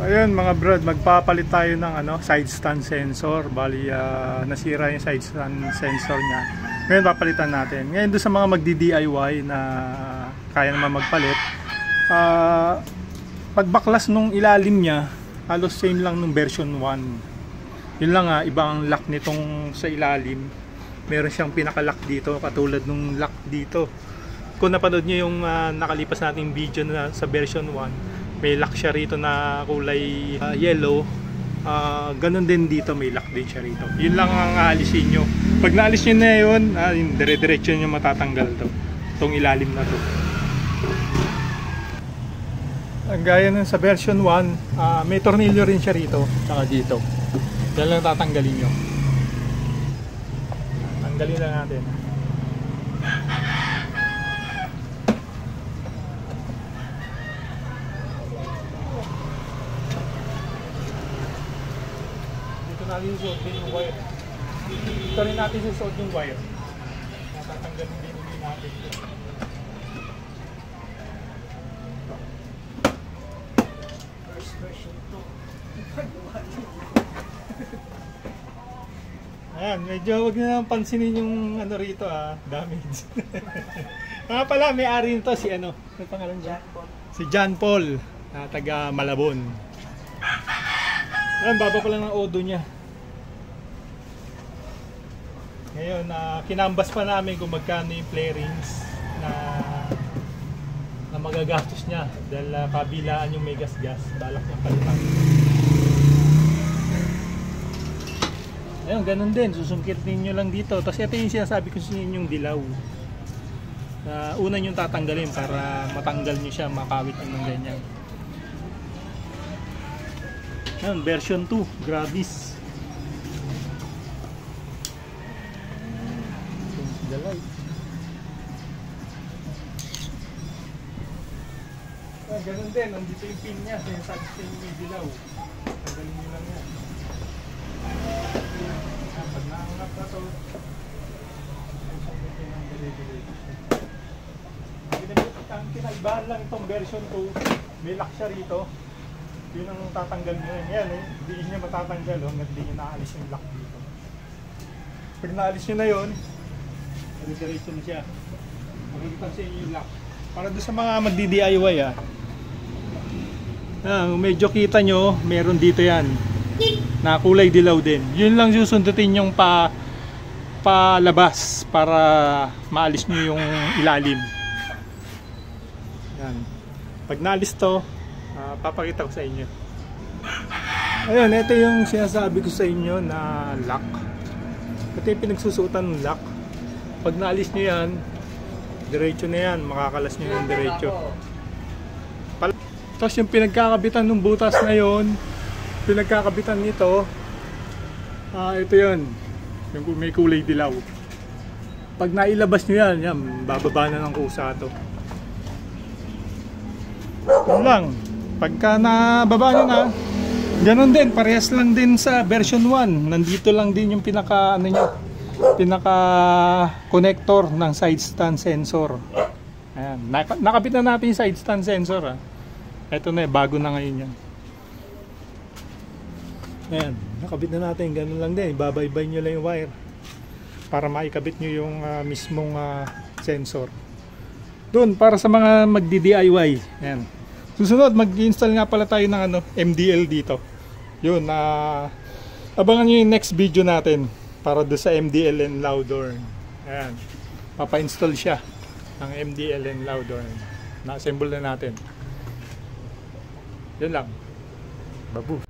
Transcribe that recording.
Ayun mga brad, magpapalit tayo ng side stand sensor. Bali nasira yung side stand sensor niya. Ngayon papalitan natin. Ngayon doon sa mga magdi-DIY na kaya naman magpalit, pagbaklas nung ilalim niya, halos same lang nung version 1. Yun lang ibang lock nitong sa ilalim. Meron siyang pinaka-lock dito katulad nung lock dito. Kung napanood niyo yung nakalipas nating video na sa version 1, may lock siya rito na kulay yellow. Ganun din dito, may lock din siya rito. Yun lang ang aalisin nyo. Pag naalis nyo na yun, dire-diretso nyo matatanggal to, itong ilalim na to. Ang gaya nun sa version 1, may tornilyo rin siya rito, saka dito. Yan lang tatanggalin nyo. Tanggalin lang natin. Natin susuot din yung wire. Dito rin natin susuot yung wire. Natatanggalin din natin. First version 2. Ayan, medyo huwag na naman pansinin yung rito damage. Nga pala, may-ari nito si ano pangalan niya? Si John Paul, taga Malabon. Ayan, baba pa lang ng odo niya. Ngayon, kinambas pa namin kung magkano yung flarings na magagastos niya dahil kabilaan yung may gas-gas, balak niyang palitan. Ayun, ganun din, susungkitin nyo lang dito. Tapos ito yung sinasabi ko sa inyo, yung dilaw. Una nyo tatanggalin para matanggal nyo siya, makawit nyo ng ganyan. Ayun, version 2, Gravis. Ganun din, nandito yung pin niya, sinasabi sa inyo may dilaw. Tanggalin nyo lang yan. Pag naangat na to, ang kinaibahan lang itong version 2, may lock siya rito. Yun ang tatanggal nyo yan. Yan hindi nyo matatanggal hanggang hindi nyo naalis yung lock dito. Pag naalis nyo na yun, diretso na siya. Makikita sa inyo yung lock. Para doon sa mga magdi-DIY medyo kita nyo, meron dito yan na kulay dilaw din. Yun lang susundutin yung palabas para maalis nyo yung ilalim. Yan. Pag naalis to, papakita ko sa inyo. Ayun, ito yung sinasabi ko sa inyo na lock. Ito yung pinagsusuotan ng lock. Pag naalis nyo yan, diretso na yan, makakalas nyo yung diretso. Tapos yung pinagkakabitan ng butas na yun, pinagkakabitan nito, ito yun, yung may kulay dilaw. Pag nailabas nyo yan, bababa na ng kusa to. Yun lang. Pagka nababa nyo na, ganun din, parehas lang din sa version 1. Nandito lang din yung pinaka connector ng side stand sensor. Ayan, nakabit na natin yung side stand sensor. Ito na, bago na ngayon yan. Ayan, nakabit na natin, ganun lang din, babaybay nyo lang yung wire para maikabit nyo yung mismong sensor. Doon, para sa mga magdi-DIY. Ayan. Susunod, mag-install nga pala tayo ng MDL dito. Yun, abangan nyo yung next video natin para doon sa MDL and Loudhorn. Ayan, papa-install siya ng MDL and Loudhorn. Na-assemble na natin. Yun lang. Babu.